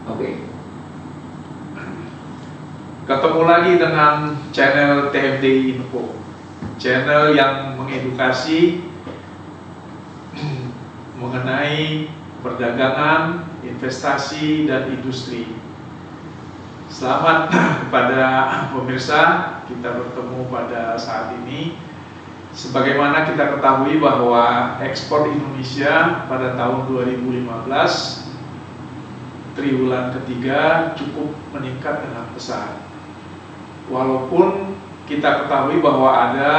Oke. Ketemu lagi dengan channel TMDI Info, channel yang mengedukasi mengenai perdagangan, investasi, dan industri. Selamat kepada pemirsa, kita bertemu pada saat ini. Sebagaimana kita ketahui bahwa ekspor Indonesia pada tahun 2015 triwulan ketiga cukup meningkat dengan pesat. Walaupun kita ketahui bahwa ada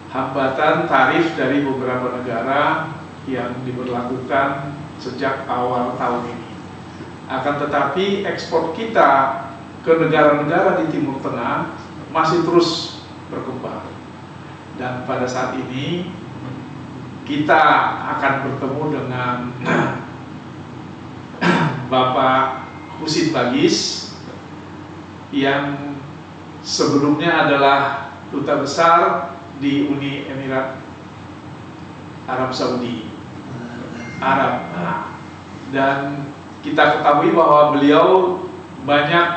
hambatan tarif dari beberapa negara yang diberlakukan sejak awal tahun ini. Akan tetapi ekspor kita ke negara-negara di Timur Tengah masih terus berkembang. Dan pada saat ini kita akan bertemu dengan Bapak Husin Bagis yang sebelumnya adalah duta besar di Uni Emirat Arab Saudi Arab. Dan kita ketahui bahwa beliau banyak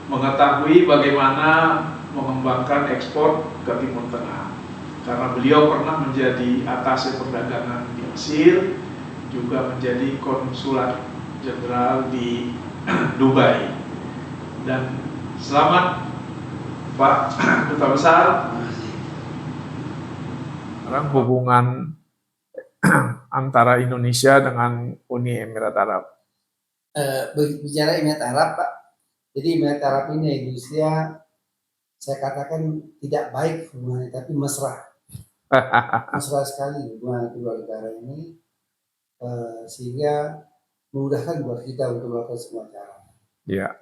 mengetahui bagaimana mengembangkan ekspor ke Timur Tengah, karena beliau pernah menjadi atas perdagangan di Mesir, juga menjadi konsulat jenderal di Dubai. Dan selamat Pak Duta Besar. Sekarang hubungan antara Indonesia dengan Uni Emirat Arab. Bicara Emirat Arab, Pak, jadi Emirat Arab ini Indonesia, saya katakan tidak baik hubungannya, tapi mesra. Mesra sekali hubungan kedua negara ini, sehingga memudahkan buat kita untuk melakukan semua cara.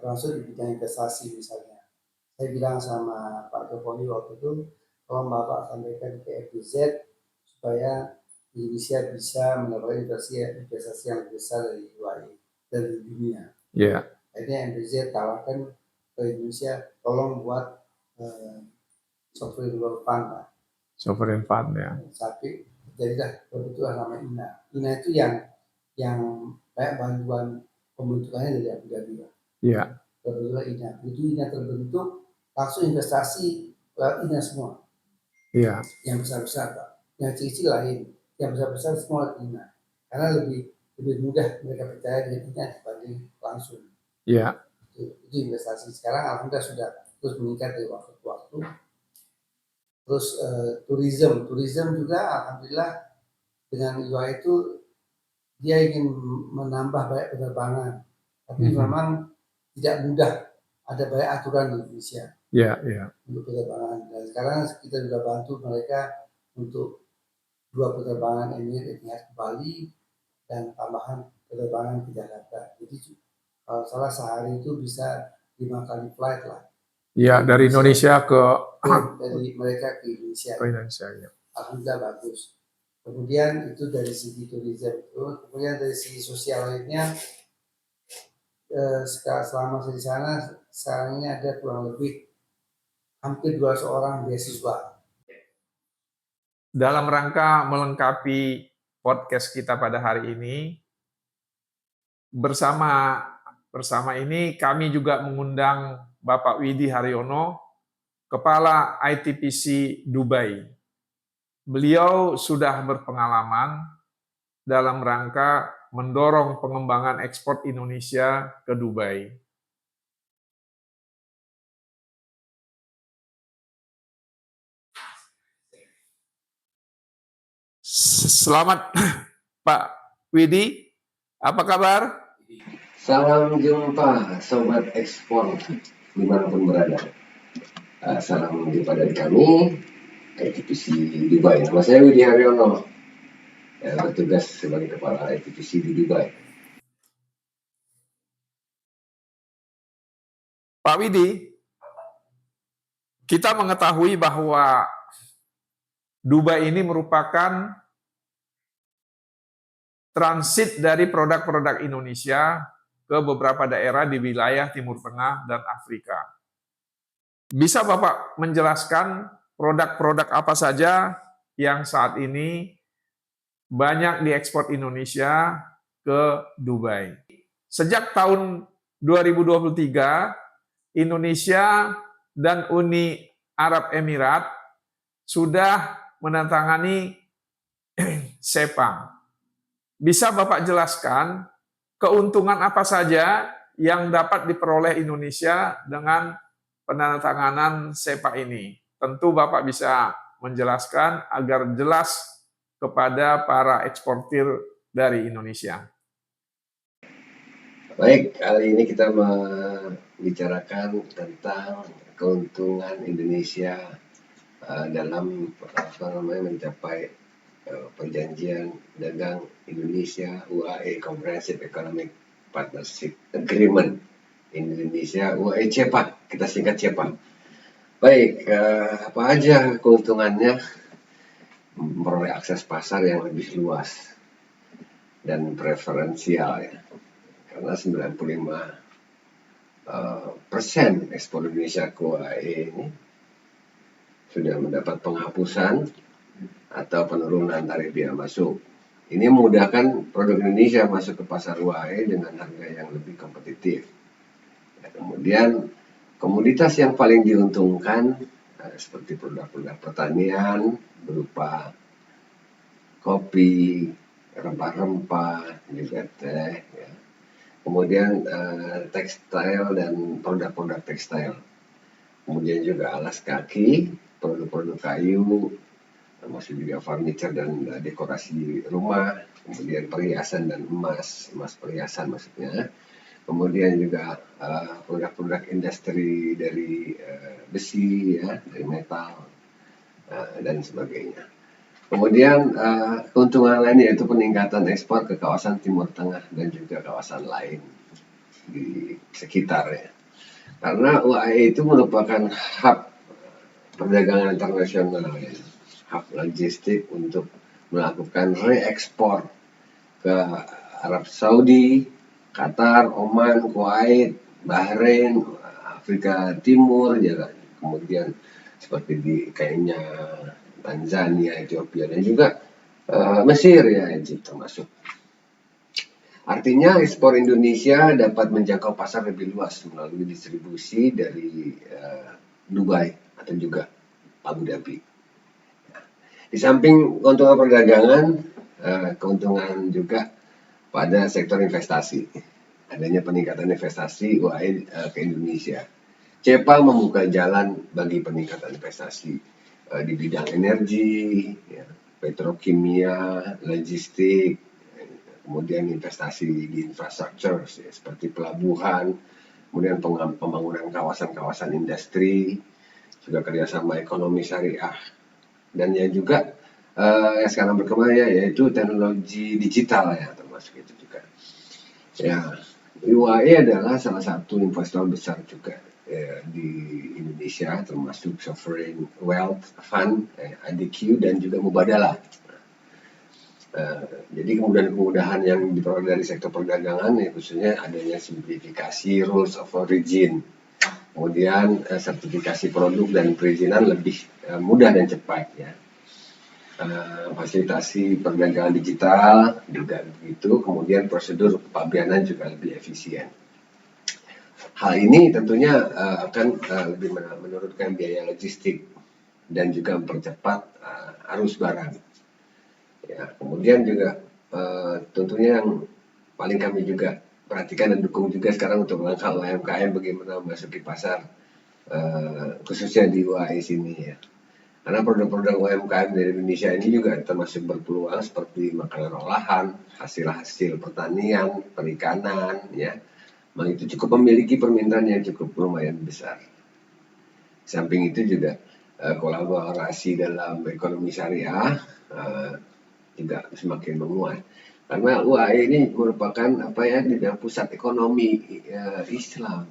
Termasuk di bidang investasi misalnya. Saya bilang sama Pak Jokowi waktu itu, tolong Bapak sampaikan ke FBZ supaya Indonesia bisa mendapatkan investasi yang besar dari luar, dari dunia. Akhirnya MBZ tawarkan ke Indonesia, tolong buat sovereign wealth fund, Pak. Sovereign fund, ya. Tapi jadilah kebetulan nama INA. INA itu yang kayak bantuan pembentukannya dari Abu Dhabi, Pak. Kebetulan INA. Itu INA terbentuk, langsung investasi lewat INA semua. Yang besar-besar, Pak. Yang kecil lain, yang besar-besar semua INA. Karena lebih mudah mereka percaya dengan INA dibanding langsung. Itu investasi. Sekarang alhamdulillah sudah terus meningkat dari waktu ke waktu. Terus turisme juga alhamdulillah dengan UI itu dia ingin menambah banyak penerbangan, tapi memang tidak mudah, ada banyak aturan di Indonesia untuk penerbangan. Dan sekarang kita juga bantu mereka untuk 2 penerbangan Emirates Etihad ke Bali dan tambahan penerbangan ke Jakarta. Jadi kalau salah sehari itu bisa 5 kali flight lah. Dari Indonesia ke dari mereka ke Indonesia. Alhamdulillah bagus. Kemudian itu dari segi turisme itu, kemudian dari segi sosial lainnya, selama saya di sana, sekarang ini ada kurang lebih hampir 200 orang beasiswa. Dalam rangka melengkapi podcast kita pada hari ini, bersama ini kami juga mengundang Bapak Widi Haryono, Kepala ITPC Dubai. Beliau sudah berpengalaman dalam rangka mendorong pengembangan ekspor Indonesia ke Dubai. Selamat Pak Widi, apa kabar? Salam jumpa Sobat Ekspor dimanapun berada. Salam jumpa dari kami, ITPC Dubai. Nama saya Widi Haryono, bertugas sebagai Kepala ITPC di Dubai. Pak Widi, kita mengetahui bahwa Dubai ini merupakan transit dari produk-produk Indonesia ke beberapa daerah di wilayah Timur Tengah dan Afrika. Bisa Bapak menjelaskan produk-produk apa saja yang saat ini banyak diekspor Indonesia ke Dubai? Sejak tahun 2023, Indonesia dan Uni Arab Emirat sudah menandatangani SEPA. Bisa Bapak jelaskan keuntungan apa saja yang dapat diperoleh Indonesia dengan penandatanganan SEPA ini? Tentu Bapak bisa menjelaskan agar jelas kepada para eksportir dari Indonesia. Baik, kali ini kita membicarakan tentang keuntungan Indonesia dalam mencapai perjanjian dagang Indonesia UAE Comprehensive Economic Partnership Agreement Indonesia UAE CEPA, kita singkat CEPA. Baik, apa aja keuntungannya? Memperoleh akses pasar yang lebih luas dan preferensial ya. Karena 95% ekspor Indonesia ke UAE ini sudah mendapat penghapusan atau penurunan tarif biaya masuk. Ini memudahkan produk Indonesia masuk ke pasar UAE dengan harga yang lebih kompetitif. Ya, kemudian komoditas yang paling diuntungkan seperti produk-produk pertanian berupa kopi, rempah-rempah, juga teh, ya. Kemudian tekstil dan produk-produk tekstil, kemudian juga alas kaki, produk-produk kayu, termasuk juga furniture dan dekorasi rumah, kemudian perhiasan dan emas perhiasan maksudnya, kemudian juga produk-produk industri dari besi, ya, dari metal dan sebagainya. Kemudian keuntungan lain yaitu peningkatan ekspor ke kawasan Timur Tengah dan juga kawasan lain di sekitarnya. Karena UAE itu merupakan hub perdagangan internasional, ya, hub logistik untuk melakukan reekspor ke Arab Saudi, Qatar, Oman, Kuwait, Bahrain, Afrika Timur, ya, kemudian seperti di Kenya, Tanzania, Ethiopia, dan juga Mesir, ya, Egypt termasuk. Artinya ekspor Indonesia dapat menjangkau pasar lebih luas melalui distribusi dari Dubai atau juga Abu Dhabi. Di samping keuntungan perdagangan, keuntungan juga pada sektor investasi. Adanya peningkatan investasi UAE ke Indonesia. CEPA membuka jalan bagi peningkatan investasi di bidang energi, ya, petrokimia, logistik, kemudian investasi di infrastruktur, ya, seperti pelabuhan, kemudian pembangunan kawasan-kawasan industri, juga kerjasama ekonomi syariah, dan yang juga yang sekarang berkembang yaitu teknologi digital, ya, termasuk itu juga. Ya, UAE adalah salah satu investor besar juga di Indonesia, termasuk Sovereign Wealth Fund, ADQ, dan juga Mubadalah. Jadi kemudahan-kemudahan yang diperoleh dari sektor perdagangan, ya, khususnya adanya simplifikasi rules of origin, kemudian sertifikasi produk dan perizinan lebih mudah dan cepat, ya. Fasilitasi perdagangan digital juga begitu, kemudian prosedur kepabeanan juga lebih efisien. Hal ini tentunya akan lebih menurunkan biaya logistik dan juga mempercepat arus barang. Ya, kemudian juga tentunya yang paling kami juga perhatikan dan dukung juga sekarang untuk langkah UMKM bagaimana memasuki pasar khususnya di UAE sini, ya. Karena produk-produk UMKM dari Indonesia ini juga termasuk berpeluang seperti makanan olahan, hasil-hasil pertanian, perikanan, ya. Itu cukup memiliki permintaan yang cukup lumayan besar. Samping itu juga kolaborasi dalam ekonomi syariah juga semakin menguat. Karena UAE ini merupakan pusat ekonomi Islam,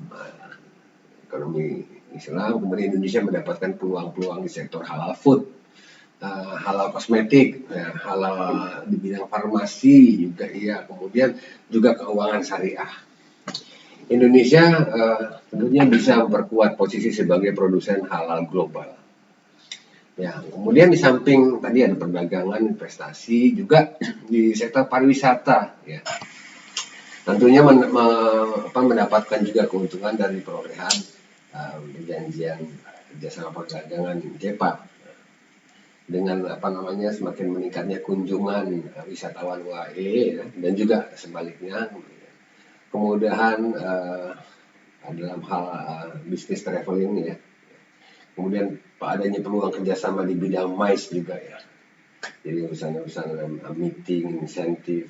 ekonomi Islam. Kemudian Indonesia mendapatkan peluang-peluang di sektor halal food, halal kosmetik, halal di bidang farmasi juga, iya. Kemudian juga keuangan syariah. Indonesia tentunya bisa memperkuat posisi sebagai produsen halal global. Ya, kemudian di samping tadi ada perdagangan, investasi, juga di sektor pariwisata, ya. Tentunya mendapatkan juga keuntungan dari perolehan perjanjian kerjasama perdagangan JEPA dengan semakin meningkatnya kunjungan wisatawan UAE ya, dan juga sebaliknya kemudahan dalam hal bisnis traveling ya. Kemudian adanya peluang kerjasama di bidang MICE juga ya. Jadi urusan-urusan meeting, insentif,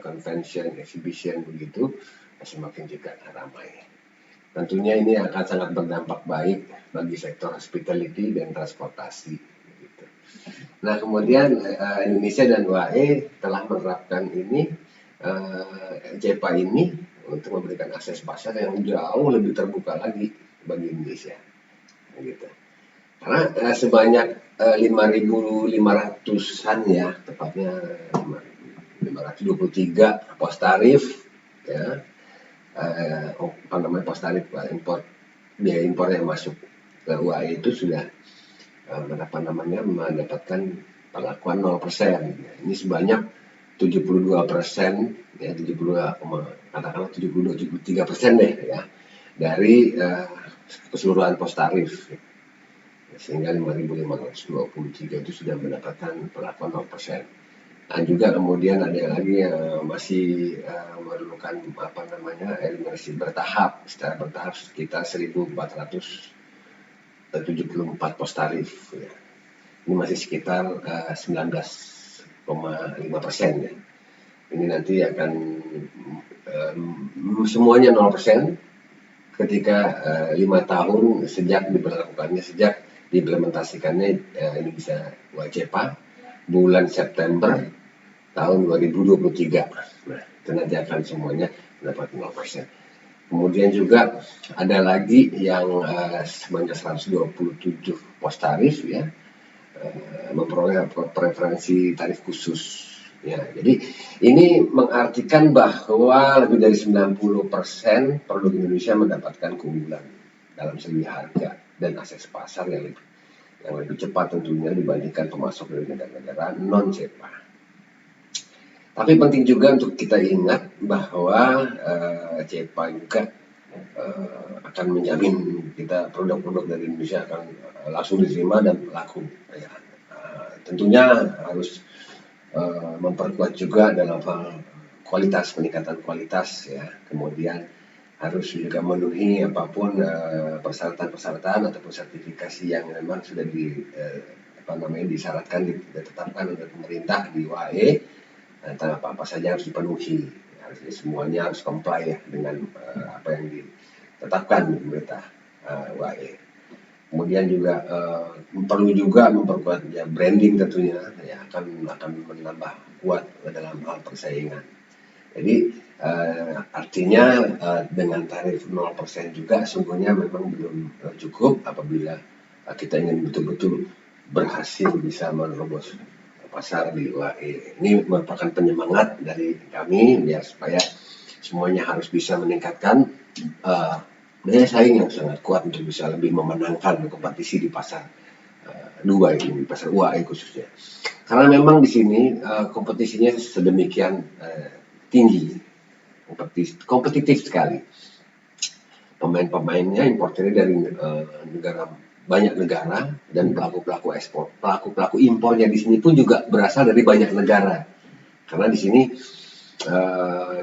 convention, exhibition begitu semakin juga ramai. Tentunya ini akan sangat berdampak baik bagi sektor hospitality dan transportasi. Gitu. Nah kemudian Indonesia dan UAE telah menerapkan ini JEPA ini untuk memberikan akses pasar yang jauh lebih terbuka lagi bagi Indonesia. Gitu. Karena sebanyak 5.500-an ya, tepatnya 523 pos tarif ya, pos tarif biaya impor yang masuk ke UAE itu sudah mendapatkan perlakuan 0%. Ini sebanyak 72%, ya 73% deh ya, dari keseluruhan pos tarif. Sehingga 5.523 itu sudah mendapatkan perlakuan 0%. Dan juga kemudian ada lagi yang masih memerlukan eliminasi secara bertahap sekitar 1.474 pos tarif. Ya. Ini masih sekitar 19,5% ya. Ini nanti akan semuanya 0% ketika 5 tahun sejak diimplementasikannya ini bisa JEPA bulan September tahun 2023. Nah, itu nanti akan semuanya mendapat 0%. Kemudian juga ada lagi yang sebanyak 127 pos tarif ya, memperoleh preferensi tarif khusus. Ya, jadi ini mengartikan bahwa lebih dari 90% produk Indonesia mendapatkan keunggulan dalam segi harga dan akses pasar yang lebih cepat tentunya dibandingkan pemasok dari negara-negara non-JEPA. Tapi penting juga untuk kita ingat bahwa JEPA juga akan menjamin kita produk-produk dari Indonesia akan langsung diterima dan laku. Ya. Tentunya harus memperkuat juga dalam hal peningkatan kualitas ya. Kemudian harus juga memenuhi apapun persyaratan ataupun sertifikasi yang memang sudah disyaratkan ditetapkan oleh pemerintah di UAE. Tentang apa saja harus dipenuhi, semuanya harus comply ya dengan apa yang ditetapkan di pemerintah UAE. Kemudian juga perlu juga memperkuat ya, branding tentunya ya, akan menambah kuat dalam hal persaingan. Jadi artinya dengan tarif 0% juga sungguhnya memang belum cukup apabila kita ingin betul-betul berhasil bisa menerobos pasar di UAE. Ini merupakan penyemangat dari kami biar supaya semuanya harus bisa meningkatkan daya saing yang sangat kuat untuk bisa lebih memenangkan kompetisi di pasar Dubai ini, pasar UAE khususnya. Karena memang di sini kompetisinya sedemikian tinggi, kompetitif sekali. Pemain-pemainnya importernya dari banyak negara dan pelaku-pelaku ekspor, pelaku-pelaku impornya di sini pun juga berasal dari banyak negara. Karena di sini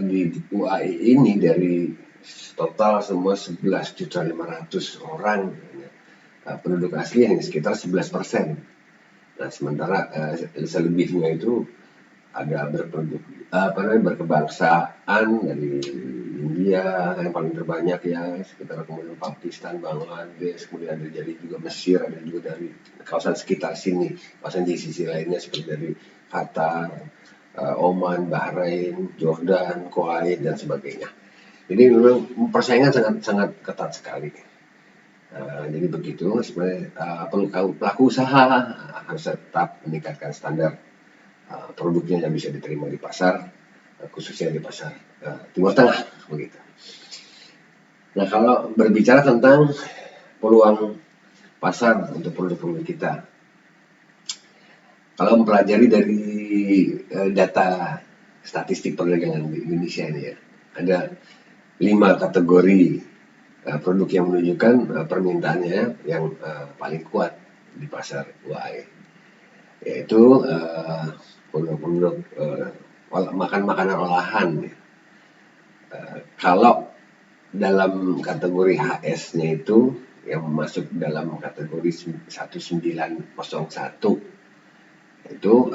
di UAE ini dari total semua 11.500.000 orang penduduk asli hanya sekitar 11%. Nah, sementara selebihnya itu ada berkebangsaan dari India yang paling terbanyak ya, sekitar kemudian Pakistan, Bangladesh, kemudian ada dari juga Mesir, ada juga dari kawasan sekitar sini, kawasan di sisi lainnya seperti dari Qatar, Oman, Bahrain, Jordan, Kuwait dan sebagainya. Jadi memang persaingan sangat ketat sekali. Jadi begitu sebenarnya pelaku usaha harus tetap meningkatkan standar produknya yang bisa diterima di pasar, khususnya di pasar Timur Tengah begitu. Nah kalau berbicara tentang peluang pasar untuk produk-produk kita, kalau mempelajari dari data statistik perdagangan di Indonesia ini ya, ada 5 kategori produk yang menunjukkan permintaannya yang paling kuat di pasar UAE, yaitu produk-produk makanan olahan. Kalau dalam kategori HS-nya itu yang masuk dalam kategori 1901 itu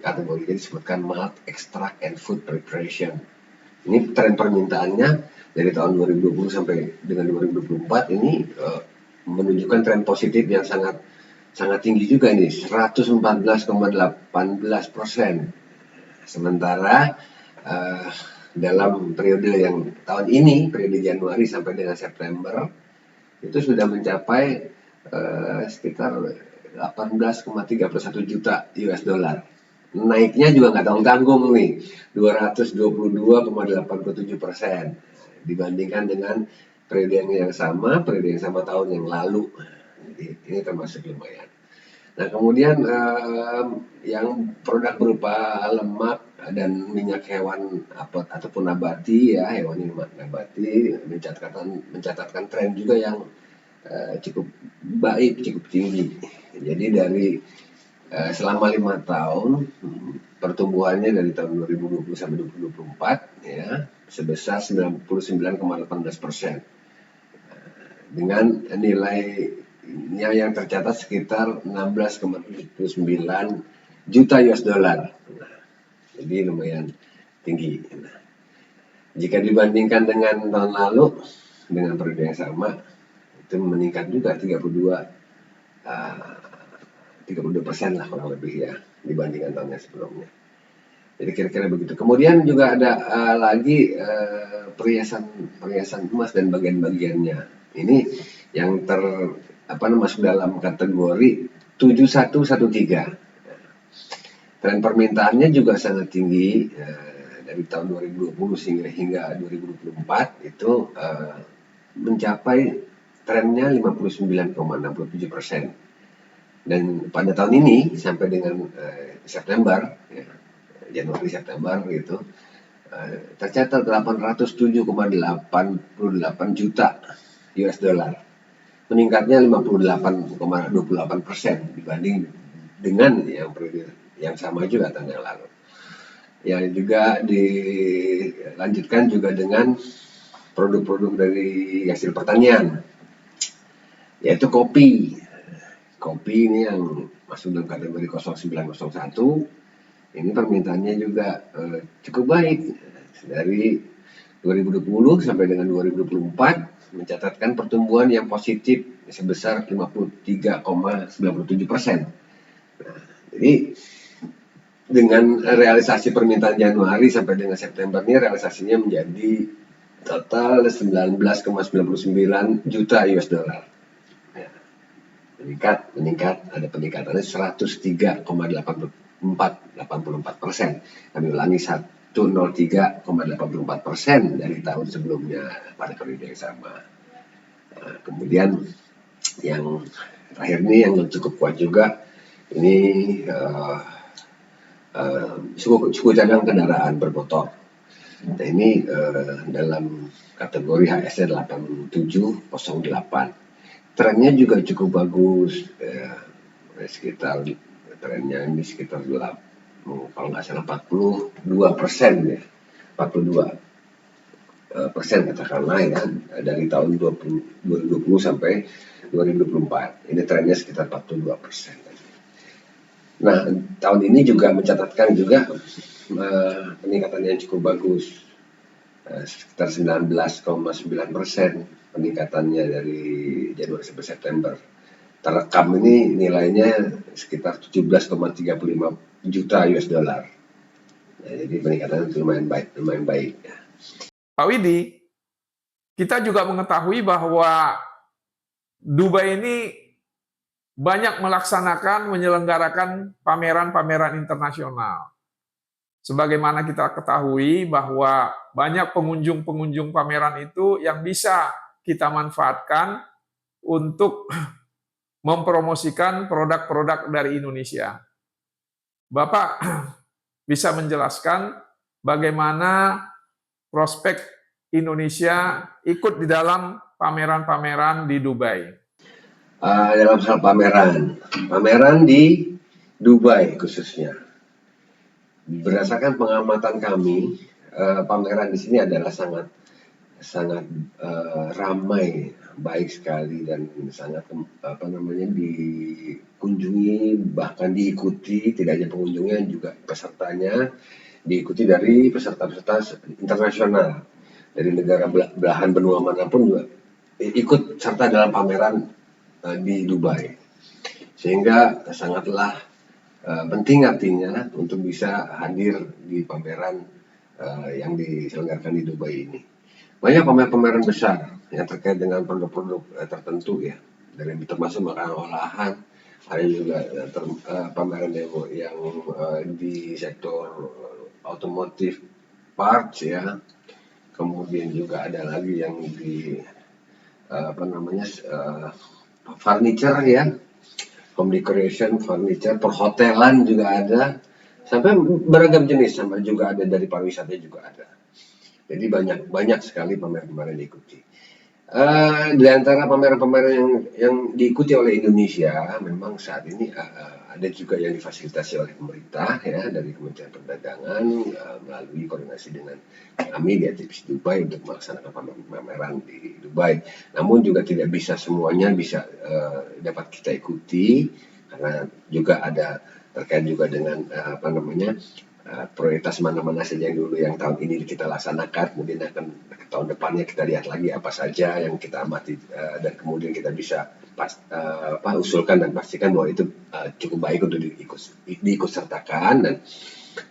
kategori ini disebutkan malt extract and food preparation. Ini tren permintaannya dari tahun 2020 sampai dengan 2024 ini menunjukkan tren positif yang sangat tinggi juga ini, 114,18%. Sementara dalam periode yang tahun ini, periode Januari sampai dengan September, itu sudah mencapai sekitar 18,31 juta US dollar. Naiknya juga nggak tanggung-tanggung nih, 222,87% dibandingkan dengan periode yang sama tahun yang lalu. Jadi ini termasuk lumayan. Nah, kemudian yang produk berupa lemak dan minyak hewan ataupun nabati, ya, hewan nabati mencatatkan tren juga yang cukup baik, cukup tinggi. Jadi dari selama 5 tahun pertumbuhannya dari tahun 2020 sampai 2024 ya sebesar 99,18%. Dengan nilainya yang tercatat sekitar 16,79 juta US dollar. Jadi lumayan tinggi. Jika dibandingkan dengan tahun lalu dengan periode yang sama, itu meningkat juga 32% lah kurang lebih ya dibandingkan tahun yang sebelumnya. Jadi kira-kira begitu. Kemudian juga ada lagi perhiasan emas dan bagian-bagiannya. Ini yang masuk dalam kategori 7113. Tren permintaannya juga sangat tinggi dari tahun 2020 hingga 2024 itu mencapai trennya 59,67%. Dan pada tahun ini sampai dengan September, ya, Januari September gitu, tercatat 807,88 juta US dollar, meningkatnya 58,28% dibanding dengan yang sama juga tahun yang lalu. Yang juga dilanjutkan juga dengan produk-produk dari hasil pertanian, yaitu kopi. Kopi ini yang masuk dalam kategori 0901. Ini permintaannya juga cukup baik. Dari 2020 sampai dengan 2024 mencatatkan pertumbuhan yang positif sebesar 53,97%. Nah, jadi dengan realisasi permintaan Januari sampai dengan September ini realisasinya menjadi total 19,99 juta US dollar. Ya, meningkat, ada peningkatannya 103,84%. Kami ulangi 103,84% dari tahun sebelumnya pada periode yang sama. Kemudian yang terakhir ini yang cukup kuat juga ini suku cadang kendaraan bermotor. Nah, ini dalam kategori HSR 8708. Trennya juga cukup bagus, sekitar trennya ini sekitar kalau nggak salah 42% ya, 42% katakanlah ya, dari tahun 2020 sampai 2024. Ini trennya sekitar 42%. Nah, tahun ini juga mencatatkan juga peningkatan yang cukup bagus, sekitar 19,9% peningkatannya dari Januari sampai September. Terekam ini nilainya sekitar 17,35 juta US dollar. Nah, jadi peningkatannya lumayan baik. Pak Widi, kita juga mengetahui bahwa Dubai ini banyak menyelenggarakan pameran-pameran internasional. Sebagaimana kita ketahui bahwa banyak pengunjung-pengunjung pameran itu yang bisa kita manfaatkan untuk mempromosikan produk-produk dari Indonesia. Bapak bisa menjelaskan bagaimana prospek Indonesia ikut di dalam pameran-pameran di Dubai? Dalam hal pameran di Dubai khususnya, berdasarkan pengamatan kami, pameran di sini adalah sangat ramai, baik sekali dan sangat dikunjungi, bahkan diikuti, tidak hanya pengunjungnya juga pesertanya, diikuti dari peserta-peserta internasional dari negara belahan benua manapun juga ikut serta dalam pameran di Dubai, sehingga sangatlah penting artinya untuk bisa hadir di pameran yang diselenggarakan di Dubai ini. Banyak pameran-pameran besar yang terkait dengan produk-produk tertentu ya, dari termasuk makanan olahan, ada juga pameran yang di sektor otomotif parts ya, kemudian juga ada lagi yang di furniture ya, home decoration, furniture, perhotelan juga ada, sampai beragam jenis, sampai juga ada dari pariwisata juga ada. Jadi banyak sekali pameran-pameran diikuti. Di antara pameran-pameran yang diikuti oleh Indonesia, memang saat ini ada juga yang difasilitasi oleh pemerintah ya, dari Kementerian Perdagangan melalui koordinasi dengan kami di ATPC Dubai untuk melaksanakan pameran di Dubai. Namun juga tidak bisa semuanya bisa dapat kita ikuti, karena juga ada terkait juga dengan prioritas mana-mana saja yang dulu yang tahun ini kita laksanakan, kemudian akan tahun depannya kita lihat lagi apa saja yang kita amati dan kemudian kita bisa usulkan dan pastikan bahwa itu cukup baik untuk diikut sertakan, dan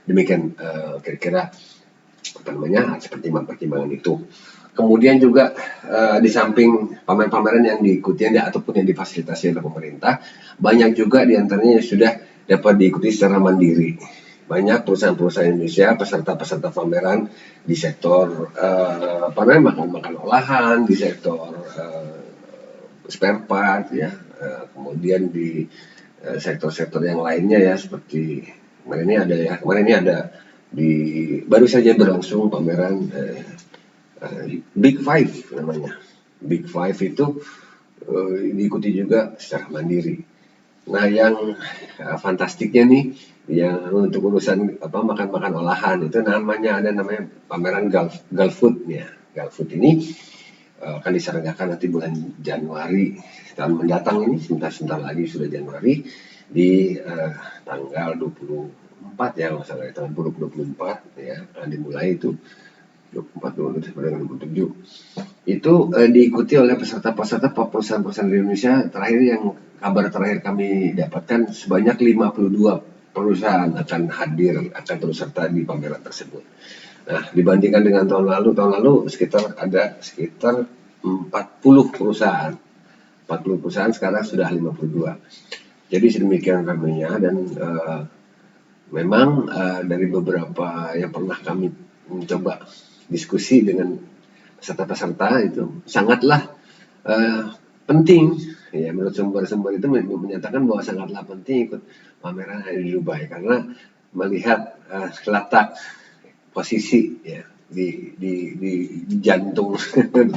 demikian kira-kira pertimbangan itu. Kemudian juga di samping pameran-pameran yang diikuti ataupun yang difasilitasi oleh pemerintah, banyak juga diantaranya yang sudah dapat diikuti secara mandiri. Banyak perusahaan-perusahaan Indonesia, peserta-peserta pameran di sektor makan olahan, di sektor spare part ya, kemudian di sektor-sektor yang lainnya ya, seperti kemarin ini ada baru saja berlangsung pameran Big Five namanya. Big Five itu diikuti juga secara mandiri. Nah, yang fantastiknya nih, yang untuk urusan makan olahan itu namanya pameran Gulfood ya. Gulfood ini akan diselenggarakan nanti bulan Januari tahun mendatang ini, sebentar lagi sudah Januari, di tanggal 24 ya, masalah tahun 2024 ya, akan dimulai itu 24 sampai 27. Itu diikuti oleh peserta-peserta perusahaan-perusahaan di Indonesia. Kabar terakhir kami dapatkan sebanyak 52 perusahaan akan akan turut serta di pameran tersebut. Nah, dibandingkan dengan tahun lalu ada sekitar 40 perusahaan. 40 perusahaan sekarang sudah 52. Jadi sedemikian ramainya, dan memang dari beberapa yang pernah kami mencoba diskusi dengan peserta-peserta itu sangatlah penting ya, menurut sumber-sumber itu menyatakan bahwa sangatlah penting ikut pameran di Dubai, karena melihat letak posisi ya di jantung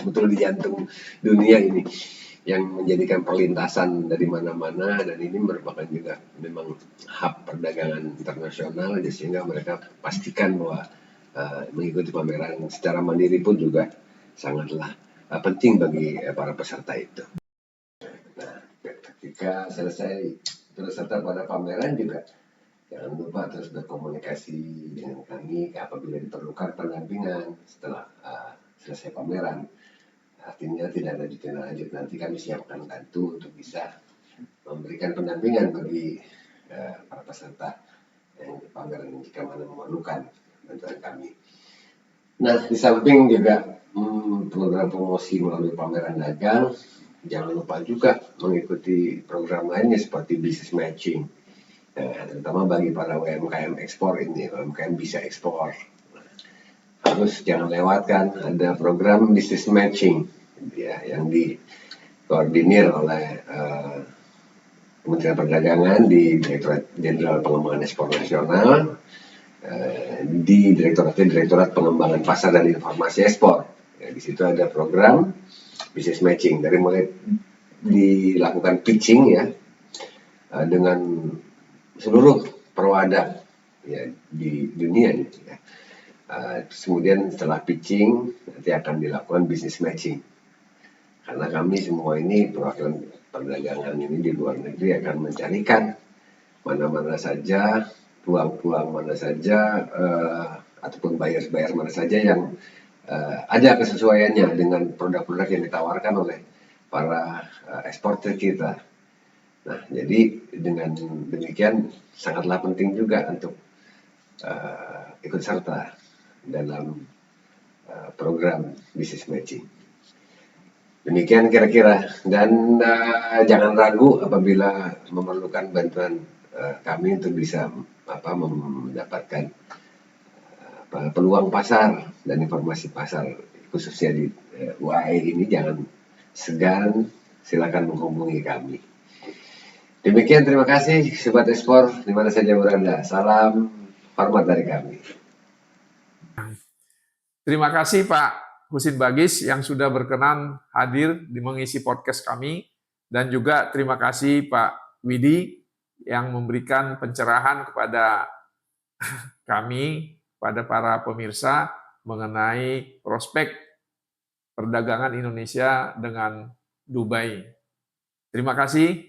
betul di jantung dunia ini, yang menjadikan perlintasan dari mana-mana, dan ini merupakan juga memang hub perdagangan internasional, sehingga mereka pastikan bahwa mengikuti pameran secara mandiri pun juga sangatlah penting bagi para peserta itu. Nah, ketika selesai berserta pada pameran juga jangan lupa terus berkomunikasi dengan kami apabila diperlukan pendampingan setelah selesai pameran. Artinya tidak lanjut, nanti kami siapkan bantu untuk bisa memberikan pendampingan bagi para peserta yang di pameran jika mana memerlukan bantuan kami. Nah, di samping juga program promosi melalui pameran dagang, jangan lupa juga mengikuti program lainnya seperti business matching, terutama bagi para UMKM ekspor ini, UMKM bisa ekspor. Harus jangan lewatkan, ada program business matching ya, yang dikoordinir oleh Kementerian Perdagangan di Direktorat Jenderal Pengembangan Ekspor Nasional, di Direktorat Pengembangan Pasar dan Informasi Ekspor. Ya, di situ ada program business matching dari mulai dilakukan pitching ya dengan seluruh perwadak ya di dunia ini. Ya. Kemudian setelah pitching nanti akan dilakukan business matching. Karena kami semua ini perwakilan perdagangan ini di luar negeri akan mencarikan mana-mana saja peluang-peluang mana saja ataupun buyer mana saja yang ada kesesuaiannya dengan produk-produk yang ditawarkan oleh para eksportir kita. Nah, jadi dengan demikian sangatlah penting juga untuk ikut serta dalam program business matching. Demikian kira-kira, dan jangan ragu apabila memerlukan bantuan kami untuk bisa mendapatkan peluang pasar dan informasi pasar khususnya di UAE ini, jangan segan, silakan menghubungi kami. Demikian, terima kasih Sobat Ekspor di mana saja berada. Salam hormat dari kami. Terima kasih Pak Husin Bagis yang sudah berkenan hadir di mengisi podcast kami, dan juga terima kasih Pak Widi yang memberikan pencerahan kepada kami, pada para pemirsa mengenai prospek perdagangan Indonesia dengan Dubai. Terima kasih.